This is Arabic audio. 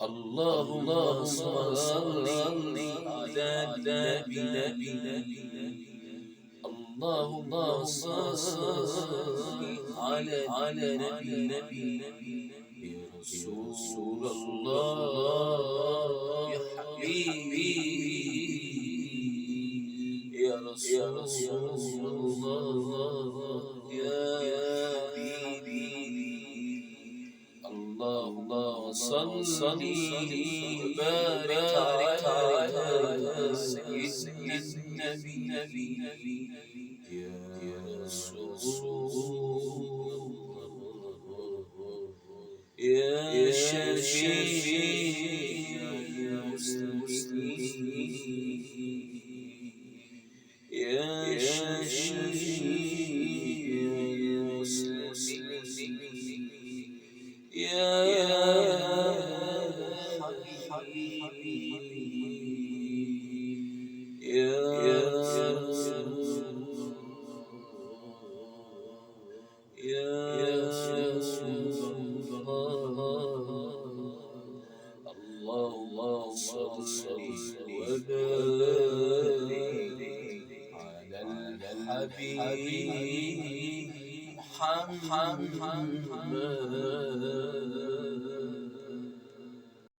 اللهم صل على النبي. اللهم صل على النبي يا رسول الله يا حبيبي يا رسول الله يا حبيبي. اللهم صل وبارك على سيدنا النبي يا رسول الله يا شفيع المسلمين يا شفيع المسلمين يا حبيبي يا رسول الله. اللهم صل وبارك على الحبيب محمد